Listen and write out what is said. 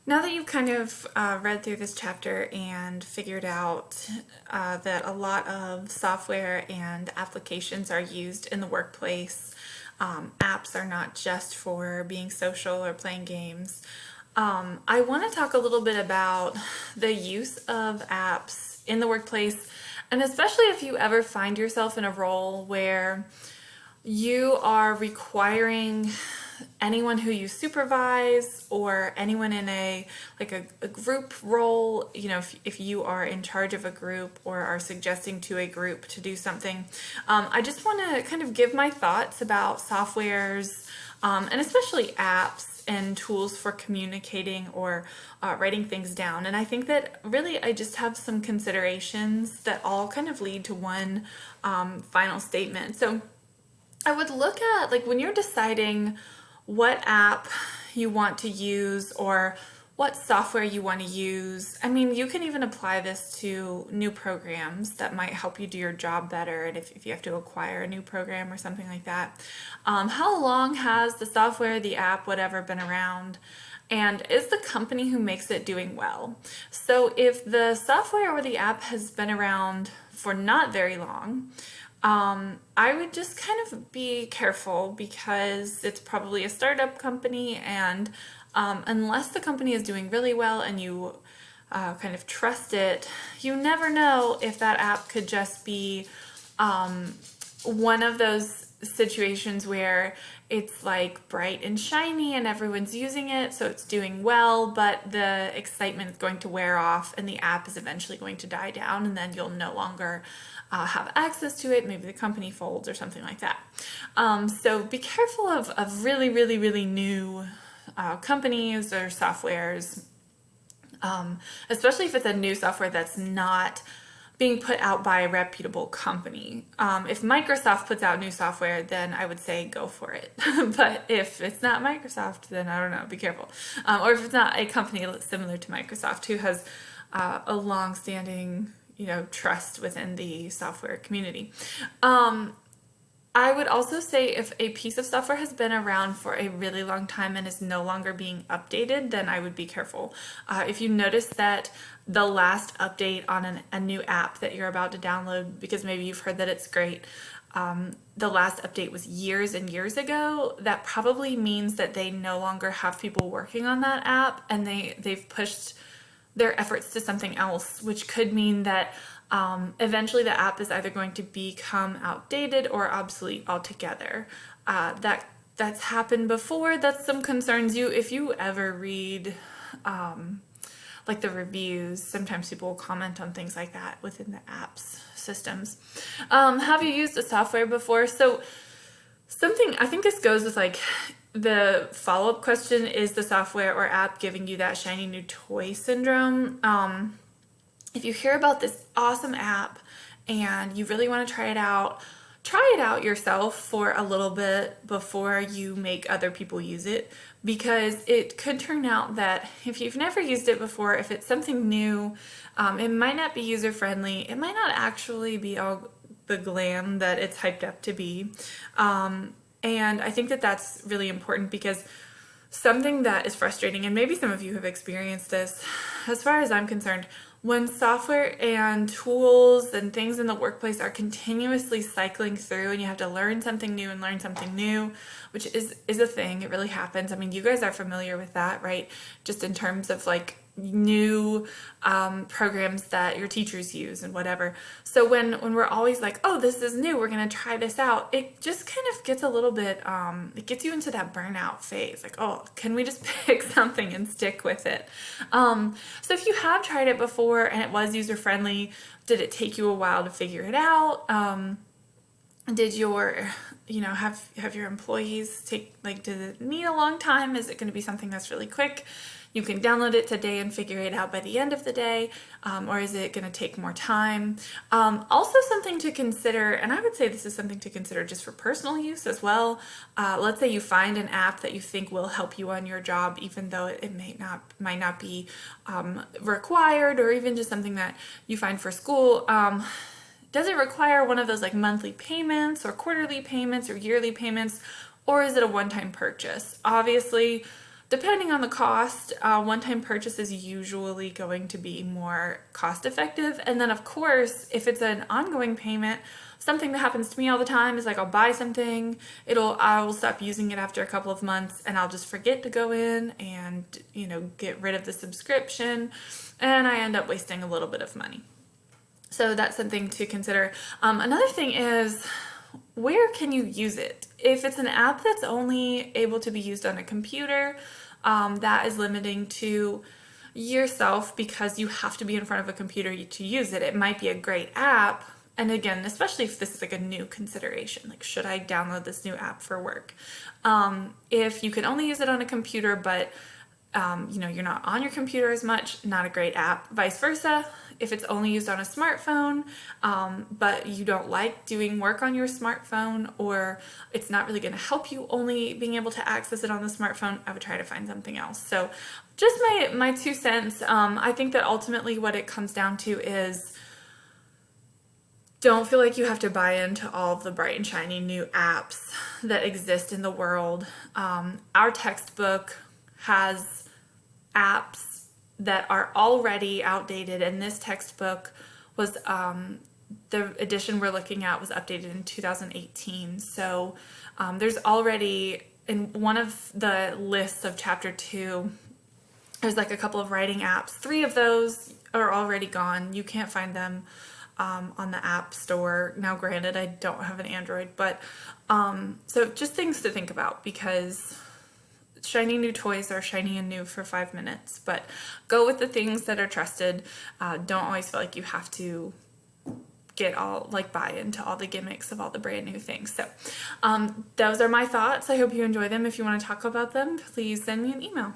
Now that you've kind of read through this chapter and figured out that a lot of software and applications are used in the workplace, apps are not just for being social or playing games, I want to talk a little bit about the use of apps in the workplace, and especially if you ever find yourself in a role where you are requiring anyone who you supervise or anyone in a group role, if you are in charge of a group or are suggesting to a group to do something. I just want to kind of give my thoughts about softwares, and especially apps and tools for communicating or writing things down. And I think that really I just have some considerations that all kind of lead to one final statement. So I would look at, like, when you're deciding what app you want to use or what software you want to use. I mean, you can even apply this to new programs that might help you do your job better, and if you have to acquire a new program or something like that. How long has the software, the app, whatever, been around? And is the company who makes it doing well? So if the software or the app has been around for not very long, I would just kind of be careful because it's probably a startup company, and unless the company is doing really well and you kind of trust it, you never know if that app could just be one of those situations where it's like bright and shiny and everyone's using it, so it's doing well, but the excitement is going to wear off and the app is eventually going to die down, and then you'll no longer have access to it. Maybe the company folds or something like that. So be careful of really, really, really new companies or softwares, especially if it's a new software that's not being put out by a reputable company. If Microsoft puts out new software, then I would say go for it. But if it's not Microsoft, then I don't know, be careful. Or if it's not a company similar to Microsoft who has a long-standing, trust within the software community. I would also say if a piece of software has been around for a really long time and is no longer being updated, then I would be careful. If you notice that the last update on a new app that you're about to download, because maybe you've heard that it's great, the last update was years and years ago, that probably means that they no longer have people working on that app, and they've pushed their efforts to something else, which could mean that eventually the app is either going to become outdated or obsolete altogether. That's happened before. That's some concerns. If you ever read like the reviews, sometimes people will comment on things like that within the app's systems. Have you used a software before? So something, I think this goes with like the follow-up question, is the software or app giving you that shiny new toy syndrome? If you hear about this awesome app and you really want to try it out yourself for a little bit before you make other people use it, because it could turn out that if you've never used it before, if it's something new, it might not be user-friendly. It might not actually be all the glam that it's hyped up to be. And I think that that's really important, because something that is frustrating, and maybe some of you have experienced this, as far as I'm concerned, when software and tools and things in the workplace are continuously cycling through and you have to learn something new and learn something new, which is a thing, it really happens. I mean, you guys are familiar with that, right? Just in terms of like new programs that your teachers use and whatever. So when we're always like, oh, this is new, we're gonna try this out, it just kind of gets a little bit, it gets you into that burnout phase. Like, oh, can we just pick something and stick with it? So if you have tried it before and it was user-friendly, did it take you a while to figure it out? Did your, have your employees did it need a long time? Is it going to be something that's really quick? You can download it today and figure it out by the end of the day, or is it going to take more time? Also something to consider, and I would say this is something to consider just for personal use as well. Let's say you find an app that you think will help you on your job, even though it might not be required, or even just something that you find for school. Does it require one of those like monthly payments or quarterly payments or yearly payments, or is it a one-time purchase? Obviously, depending on the cost, one-time purchase is usually going to be more cost effective. And then of course, if it's an ongoing payment, something that happens to me all the time is like I'll buy something, I will stop using it after a couple of months, and I'll just forget to go in and, get rid of the subscription, and I end up wasting a little bit of money. So that's something to consider. Another thing is, where can you use it? If it's an app that's only able to be used on a computer, that is limiting to yourself because you have to be in front of a computer to use it. It might be a great app. And again, especially if this is like a new consideration, like should I download this new app for work? If you can only use it on a computer, but you're not on your computer as much, not a great app. Vice versa, if it's only used on a smartphone, but you don't like doing work on your smartphone, or it's not really going to help you only being able to access it on the smartphone, I would try to find something else. So just my 2 cents. I think that ultimately what it comes down to is, don't feel like you have to buy into all of the bright and shiny new apps that exist in the world. Our textbook has apps that are already outdated, and this textbook was the edition we're looking at was updated in 2018. So there's already, in one of the lists of chapter 2, there's like a couple of writing apps. 3 of those are already gone. You can't find them on the App Store. Now, granted, I don't have an Android, but so just things to think about, because shiny new toys are shiny and new for 5 minutes, but go with the things that are trusted. Don't always feel like you have to buy into all the gimmicks of all the brand new things. So those are my thoughts. I hope you enjoy them. If you want to talk about them, please send me an email.